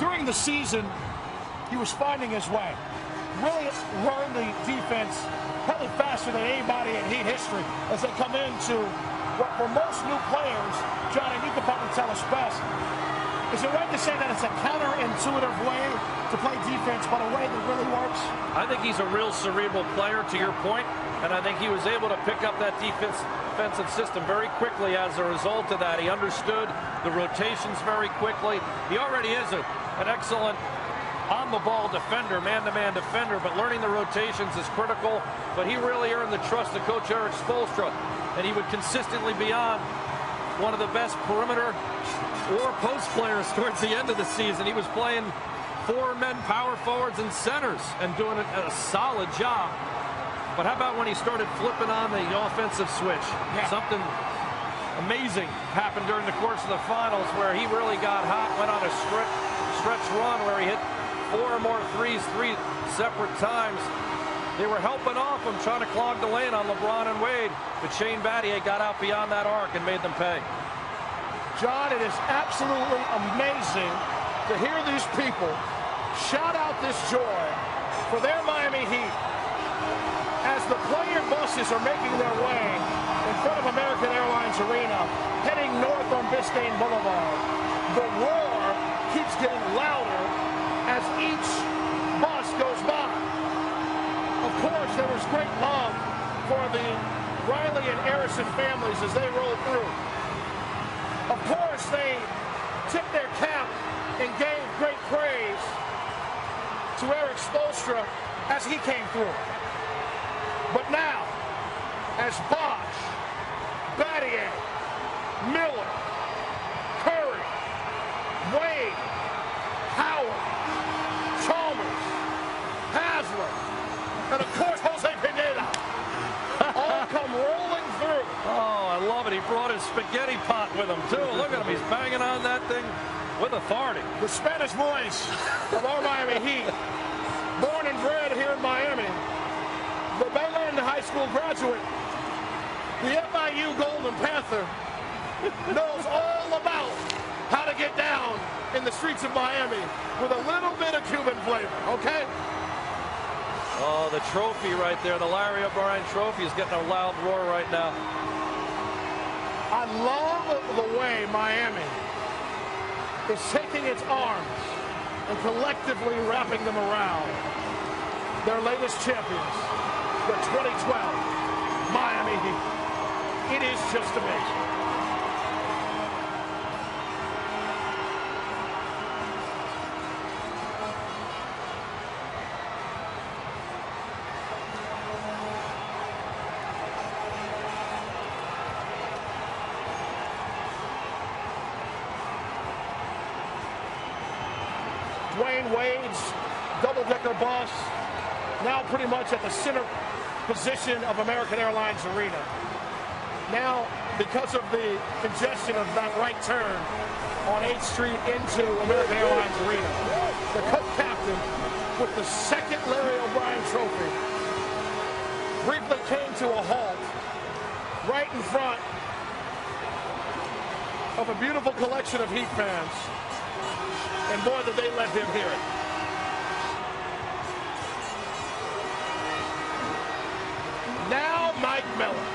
during the season, he was finding his way. Really learned the defense probably faster than anybody in Heat history as they come into what for most new players, John, and you can probably tell us best, is it right to say that it's a counterintuitive way to play defense, but a way that really works? I think he's a real cerebral player, to your point, and I think he was able to pick up that defensive system very quickly as a result of that. He understood the rotations very quickly. He already is an excellent on-the-ball defender, man-to-man defender, but learning the rotations is critical. But he really earned the trust of Coach Erik Spoelstra, and he would consistently be on one of the best perimeter or post players towards the end of the season. He was playing four-men power forwards and centers and doing a solid job. But how about when he started flipping on the offensive switch? Yeah. Something amazing happened during the course of the finals where he really got hot, went on a stretch run where he hit 4 or more threes 3 separate times. They were helping off him, trying to clog the lane on LeBron and Wade, but Shane Battier got out beyond that arc and made them pay. John, it is absolutely amazing to hear these people shout out this joy for their Miami Heat as the player buses are making their way in front of American Airlines Arena, heading north on Biscayne Boulevard. The roar keeps getting louder as each bus goes by. Of course, there was great love for the Riley and Harrison families as they rolled through. Of course, they tipped their cap and gave great praise to Erik Spoelstra as he came through. But now, as Bosh, Battier, Miller, Curry, Wade, Howard, Chalmers, Hasler, and of course Jose Pineda all come rolling through. Oh, I love it. He brought his spaghetti pot with him, too. Look at him. He's banging on that thing with authority. The Spanish voice of our Miami Heat, born and bred here in Miami, the Belen High School graduate, the FIU Golden Panther, knows all about how to get down in the streets of Miami with a little bit of Cuban flavor, okay? Oh, the trophy right there, the Larry O'Brien trophy is getting a loud roar right now. I love the way Miami is taking its arms and collectively wrapping them around their latest champions, the 2012 Miami Heat. It is just amazing. Dwayne Wade's double-decker bus, now pretty much at the center position of American Airlines Arena. Now, because of the congestion of that right turn on 8th Street into American Airlines Arena, the co-captain with the second Larry O'Brien trophy briefly came to a halt right in front of a beautiful collection of Heat fans. And boy, did they let him hear it. Now, Mike Miller.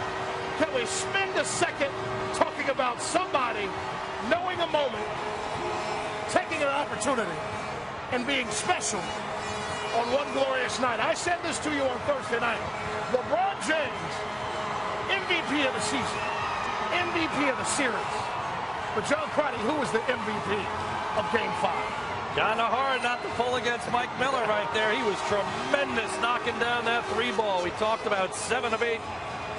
Can we spend a second talking about somebody knowing a moment, taking an opportunity, and being special on one glorious night? I said this to you on Thursday night. LeBron James, MVP of the season, MVP of the series. But John Crotty, who was the MVP of Game 5? Kind of hard not to pull against Mike Miller right there. He was tremendous knocking down that three ball. We talked about 7 of 8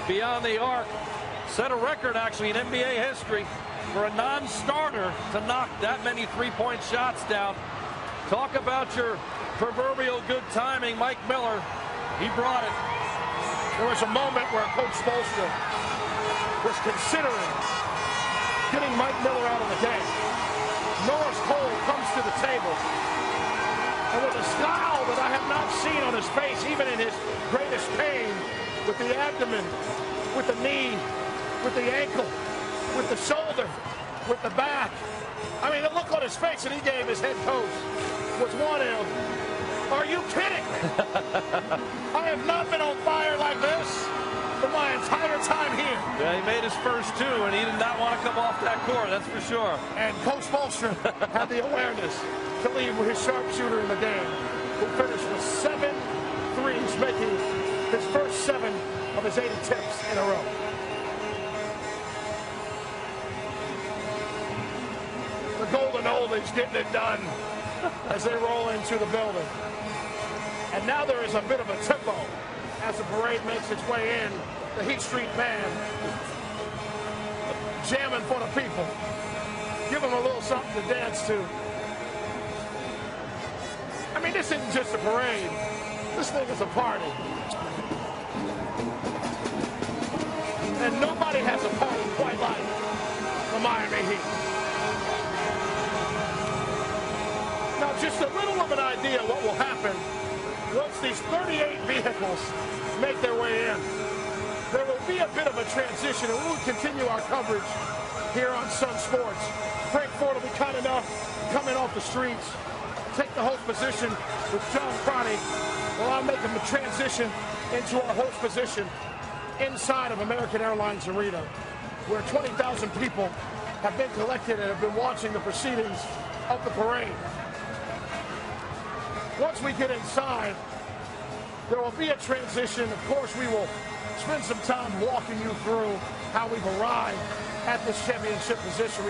beyond the arc. Set a record, actually, in NBA history for a non-starter to knock that many three-point shots down. Talk about your proverbial good timing. Mike Miller, he brought it. There was a moment where Coach Spoelstra was considering getting Mike Miller out of the game. Norris Cole comes to the table, and with a scowl that I have not seen on his face, even in his greatest pain, with the abdomen, with the knee, with the ankle, with the shoulder, with the back, I mean, the look on his face that he gave his head coach was one of, are you kidding me? I have not been on fire like this for my entire time here. Yeah, he made his first two, and he did not want to come off that court, that's for sure. And Coach Malmstrom had the awareness to leave with his sharpshooter in the game, who finished with 7 threes, making his first 7 of his 80 attempts in a row. The Golden Oldies getting it done as they roll into the building. And now there is a bit of a tempo as the parade makes its way in. The Heat Street Band jamming for the people. Give them a little something to dance to. I mean, this isn't just a parade. This thing is a party. And nobody has a party quite like the Miami Heat. Now, just a little of an idea what will happen once these 38 vehicles make their way in. There will be a bit of a transition, and we'll continue our coverage here on Sun Sports. Frank Ford will be kind enough coming off the streets, take the host position with John Crotty, while I'm making the transition into our host position inside of American Airlines Arena, where 20,000 people have been collected and have been watching the proceedings of the parade. Once we get inside, there will be a transition. Of course, we will spend some time walking you through how we've arrived at this championship position.